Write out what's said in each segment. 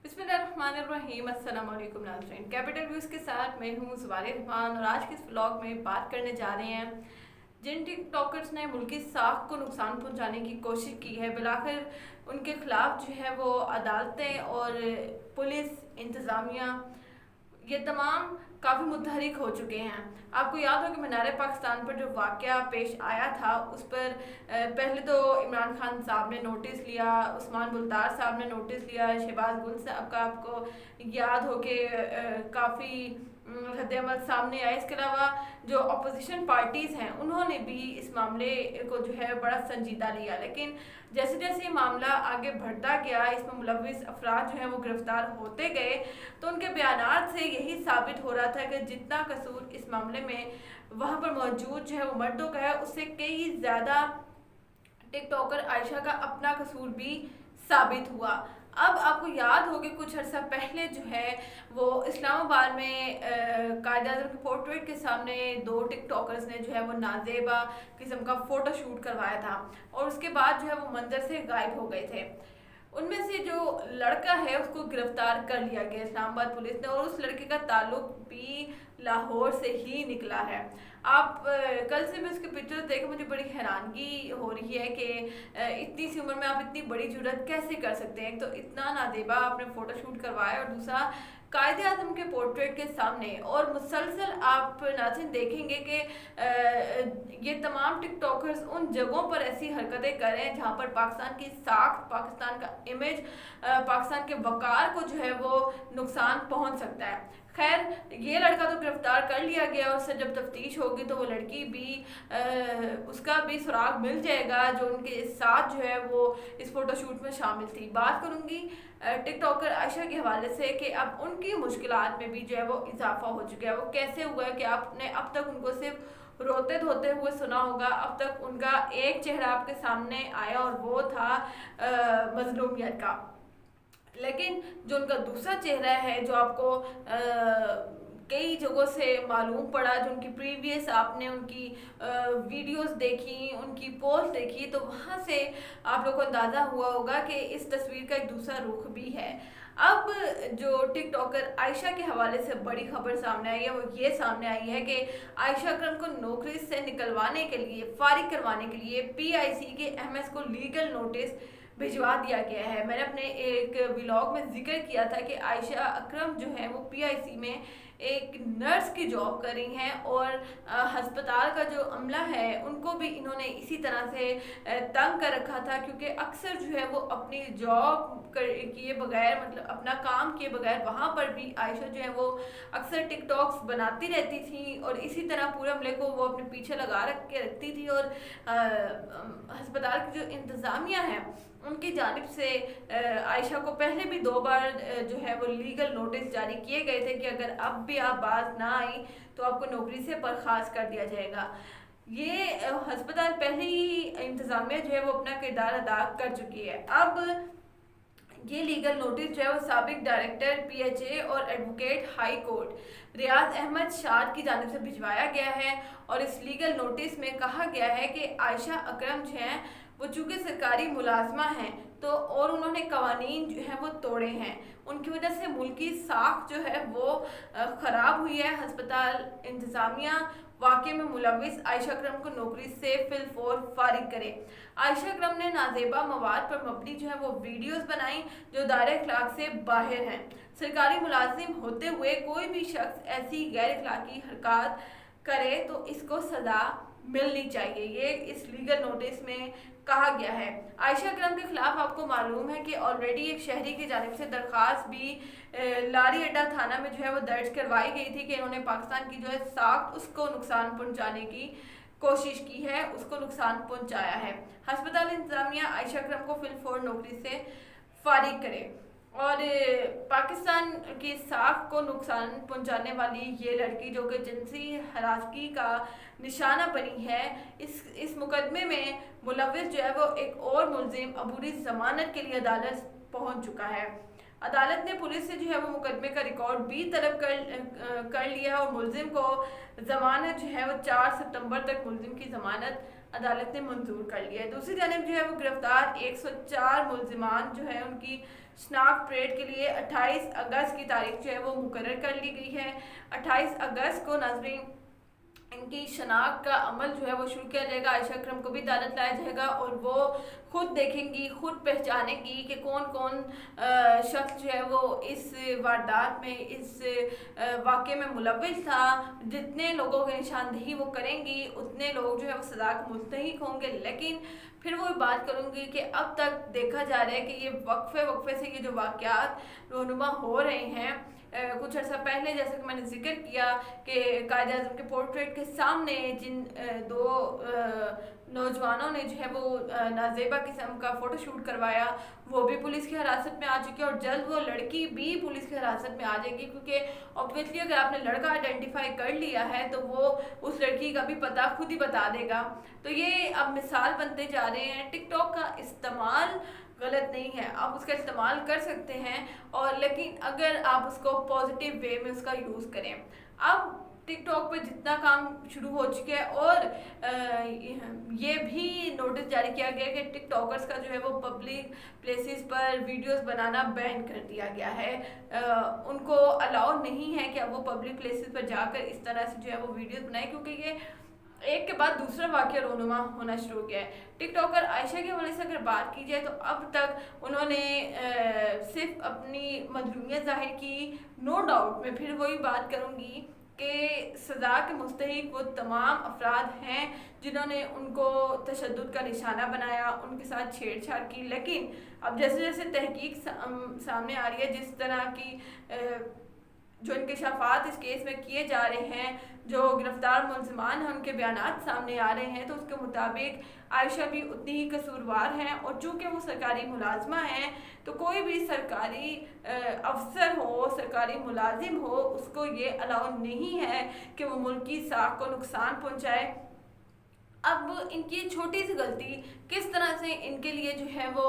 बिस्मिल्लाहिर्रहमानिर्रहीम। अस्सलाम वालेकुम नाज़रीन, कैपिटल व्यूज़ के साथ मैं हूँ ज़ुबारी रहमान और आज के इस व्लॉग में बात करने जा रहे हैं जिन टिकटॉकर्स ने मुल्की साख को नुकसान पहुँचाने की कोशिश की है। बिलाखिर उनके खिलाफ जो है वो अदालतें और पुलिस इंतज़ामिया ये तमाम काफ़ी मुतहरिक हो चुके हैं। आपको याद हो कि मीनार पाकिस्तान पर जो वाक़या पेश आया था उस पर पहले तो इमरान खान साहब ने नोटिस लिया, उस्मान बुल्तार साहब ने नोटिस लिया, शहबाज गुल साहब का आपको याद हो कि काफ़ी रद्द-ए-अमल सामने आया। इसके अलावा जो अपोजिशन पार्टीज़ हैं उन्होंने भी इस मामले को जो है बड़ा संजीदा लिया, लेकिन जैसे जैसे मामला आगे बढ़ता गया इसमें मुलव्विस अफराद जो हैं वो गिरफ्तार होते गए, तो उनके बयानात से यही साबित हो रहा था कि जितना कसूर इस मामले में वहाँ पर मौजूद जो है वो मर्दों का है, उससे कई ज़्यादा टिकटॉकर आयशा का अपना कसूर भी साबित हुआ। अब आपको याद होगी कुछ अर्सा पहले जो है वो इस्लामाबाद में कायद-ए-आज़म के पोर्ट्रेट के सामने दो टिकटॉकर्स ने जो है वो नाजेबा किस्म का फ़ोटो शूट करवाया था और उसके बाद जो है वो मंजर से गायब हो गए थे। उनमें से जो लड़का है उसको गिरफ्तार कर लिया गया इस्लामाबाद पुलिस ने और उस लड़के का ताल्लुक भी लाहौर से ही निकला है। आप कल से मैं उसकी पिक्चर देख मुझे बड़ी हैरानगी हो रही है कि इतनी सी उम्र में आप इतनी बड़ी जुर्रत कैसे कर सकते हैं। तो इतना नादेबा आपने फ़ोटो शूट करवाया और दूसरा कायद आज़म के पोर्ट्रेट के सामने, और मुसलसल आप नाज़रीन देखेंगे कि ये तमाम टिकटॉकर्स उन जगहों पर ऐसी हरकतें कर रहे हैं जहाँ पर पाकिस्तान की साख, पाकिस्तान का इमेज, पाकिस्तान के वक़ार को जो है वो नुकसान पहुँच सकता है। खैर ये लड़का तो गिरफ्तार कर लिया गया और उससे जब तफ्तीश होगी तो वो लड़की भी उसका भी सुराग मिल जाएगा जो उनके साथ जो है वो इस फोटोशूट में शामिल थी। बात करूँगी टिकटॉकर आयशा के हवाले से कि अब उनकी मुश्किलात में भी जो है वो इजाफा हो चुका है। वो कैसे हुआ है कि आपने अब तक उनको सिर्फ रोते धोते हुए सुना होगा, अब तक उनका एक चेहरा आपके सामने आया और वो था मजलूमियत का, लेकिन जो उनका दूसरा चेहरा है जो आपको कई जगहों से मालूम पड़ा, जो उनकी प्रीवियस आपने उनकी वीडियोस देखी, उनकी पोस्ट देखी, तो वहाँ से आप लोगों को अंदाज़ा हुआ होगा कि इस तस्वीर का एक दूसरा रुख भी है। अब जो टिकटॉकर आयशा के हवाले से बड़ी खबर सामने आई है वो ये सामने आई है कि आयशा अकरम को नौकरी से निकलवाने के लिए, फारिग करवाने के लिए PIC के MS को लीगल नोटिस भिजवा दिया गया है। मैंने अपने एक व्लॉग में जिक्र किया था कि आयशा अकरम जो है वो PIC में एक नर्स की जॉब कर रही हैं और हस्पताल का जो अमला है उनको भी इन्होंने इसी तरह से तंग कर रखा था, क्योंकि अक्सर जो है वो अपनी जॉब किए बगैर, मतलब अपना काम किए बगैर वहाँ पर भी आयशा जो है वो अक्सर टिकटॉक्स बनाती रहती थी और इसी तरह पूरे अमले को वो अपने पीछे लगा रखती थी। और हस्पताल की जो इंतज़ामिया है उनकी जानिब से आयशा को पहले भी 2 बार जो है वो लीगल नोटिस जारी किए गए थे कि अगर अब भी आप बात ना आई तो आपको नौकरी से बर्खास्त कर दिया जाएगा। ये हस्पताल पहले ही इंतज़ामिया जो है वो अपना किरदार अदा कर चुकी है। अब ये लीगल नोटिस जो है वो साबिक डायरेक्टर PHA और एडवोकेट हाई कोर्ट रियाज अहमद शाद की जानिब से भिजवाया गया है और इस लीगल नोटिस में कहा गया है कि आयशा अकरम जो हैं वो चूँकि सरकारी मुलाजमा हैं तो और उन्होंने कवानीन जो हैं वो तोड़े हैं, उनकी वजह से मुल्की साख जो है वो ख़राब हुई है। हस्पताल इंतज़ामिया वाक़े में मुलव्विस आयशा अकरम को नौकरी से फिलफौर फारिग करे। आयशा अकरम ने नाजेबा मवाद पर मबनी जो है वो वीडियोस बनाई जो दायरे अखलाक से बाहर हैं। सरकारी मुलाजिम होते हुए कोई भी शख्स ऐसी गैर अखलाकी हरकत करे तो इसको सज़ा मिलनी चाहिए, ये इस लीगल नोटिस में कहा गया है। आयशा अकरम के खिलाफ आपको मालूम है कि ऑलरेडी एक शहरी की जानिब से दरख्वास्त भी लारी अड्डा थाना में जो है वो दर्ज करवाई गई थी कि इन्होंने पाकिस्तान की जो है साख उसको नुकसान पहुंचाने की कोशिश की है, उसको नुकसान पहुंचाया है। हस्पताल इंतज़ामिया आयशा अकरम को फिलफौर नौकरी से फारिग करे और पाकिस्तान की साख को नुकसान पहुंचाने वाली ये लड़की जो कि जिनसी हरासगी का निशाना बनी है, इस मुकदमे में मुलव्विस जो है वो एक और मुलजिम अबूरी ज़मानत के लिए अदालत पहुंच चुका है। अदालत ने पुलिस से जो है वो मुकदमे का रिकॉर्ड भी तलब कर लिया है और मुलजिम को ज़मानत जो है वो 4 सितंबर तक मुलजिम की ज़मानत अदालत ने मंजूर कर लिया है। दूसरी जानब जो है वो गिरफ्तार 104 मुलजिमान जो है उनकी शनाख्त परेड के लिए 28 अगस्त की तारीख जो है वो मुकर्रर कर ली गई है। 28 अगस्त को नाज़रीन इनकी शनाख्त का अमल जो है वो शुरू किया जाएगा। आयशा अकरम को भी अदालत लाया जाएगा और वो खुद देखेंगी, खुद पहचानेंगी कि कौन कौन शख्स जो है वो इस वारदात में, इस वाक़े में मुलव्विस था। जितने लोगों की निशानदेही वो करेंगी उतने लोग जो है वो सज़ा को मुस्तहिक होंगे। लेकिन फिर वो बात करूँगी कि अब तक देखा जा रहा है कि ये वक्फे से ये जो वाक़यात रोनुमा हो रहे हैं, कुछ अर्सा पहले जैसे कि मैंने जिक्र किया कि कायद आज़म के पोर्ट्रेट के सामने जिन दो नौजवानों ने जो है वो नाजेबा किस्म का फ़ोटो शूट करवाया, वो भी पुलिस की हिरासत में आ चुकी है और जल्द वो लड़की भी पुलिस की हिरासत में आ जाएगी, क्योंकि ऑब्वियसली अगर आपने लड़का आइडेंटिफाई कर लिया है तो वो उस लड़की का भी पता खुद ही बता देगा। तो ये अब मिसाल बनते जा रहे हैं। टिकटॉक का इस्तेमाल गलत नहीं है, आप उसका इस्तेमाल कर सकते हैं, और लेकिन अगर आप उसको पॉजिटिव वे में उसका यूज़ करें। अब टिकटॉक पे जितना काम शुरू हो चुका है और ये भी नोटिस जारी किया गया कि टिकटॉकर्स का जो है वो पब्लिक प्लेसेस पर वीडियोस बनाना बैन कर दिया गया है। उनको अलाउ नहीं है कि अब वो पब्लिक प्लेसेस पर जाकर इस तरह से जो है वो वीडियोस बनाएं, क्योंकि ये एक के बाद दूसरा वाक़या रोनुमा होना शुरू हो गया है। टिकटॉकर आयशा के हवाले से अगर बात की जाए तो अब तक उन्होंने सिर्फ अपनी मजलूमियत ज़ाहिर की। नो डाउट मैं फिर वही बात करूँगी कि सज़ा के मुस्तहिक वो तमाम अफराद हैं जिन्होंने उनको तशद्दुद का निशाना बनाया, उनके साथ छेड़छाड़ की। लेकिन अब जैसे जैसे तहकीक सामने आ रही है, जिस तरह की जो इंकशाफात इस केस में किए जा रहे हैं, जो गिरफ्तार मुलज़िमान हैं उनके बयानात सामने आ रहे हैं, तो उसके मुताबिक आयशा भी उतनी ही कसूरवार हैं। और चूँकि वो सरकारी मुलाजमा हैं तो कोई भी सरकारी अफसर हो, सरकारी मुलाजिम हो, उसको ये अलाउ नहीं है कि वो मुल्क की साख को नुकसान पहुँचाए। अब इनकी छोटी सी गलती किस तरह से इनके लिए जो है वो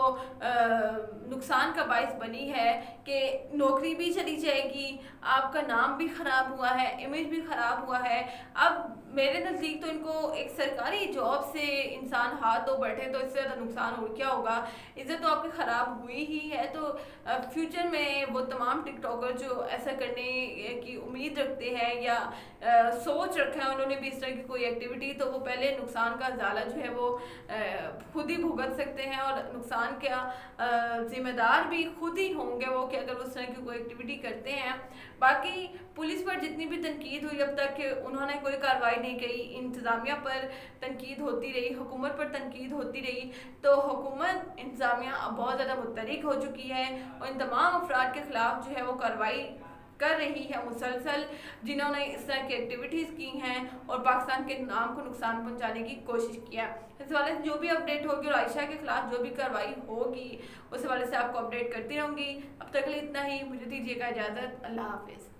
नुकसान का बायस बनी है कि नौकरी भी चली जाएगी, आपका नाम भी ख़राब हुआ है, इमेज भी ख़राब हुआ है। अब मेरे नज़दीक तो इनको एक सरकारी जॉब से इंसान हाथ धो बैठे तो इससे ज़्यादा नुकसान और क्या होगा। इज़्ज़त तो आपकी ख़राब हुई ही है। तो फ्यूचर में वो तमाम टिकटॉकर जो ऐसा करने की उम्मीद रखते हैं या सोच रखा है उन्होंने भी इस तरह की कोई एक्टिविटी, तो वो पहले नुकसान का ज़ाला जो है वो खुद ही भुगत सकते हैं और नुकसान का जिम्मेदार भी खुद ही होंगे वो कि अगर उस तरह की कोई एक्टिविटी करते हैं। बाकी पुलिस पर जितनी भी तनकीद हुई अब तक उन्होंने कोई कार्रवाई नहीं की, इंतज़ामिया पर तनकीद होती रही, हुकूमत पर तनकीद होती रही। तो हुकूमत इंतज़ामिया अब बहुत ज़्यादा मुतहरिक हो चुकी है और इन तमाम अफराद के ख़िलाफ़ जो है वो कार्रवाई कर रही है मुसलसल, जिन्होंने इस तरह की एक्टिविटीज़ की हैं और पाकिस्तान के नाम को नुकसान पहुंचाने की कोशिश किया। इस हवाले से जो भी अपडेट होगी और आयशा के खिलाफ जो भी कार्रवाई होगी उस हवाले से आपको अपडेट करती रहूँगी। अब तक के लिए इतना ही, मुझे दीजिएगा इजाज़त। अल्लाह हाफिज़।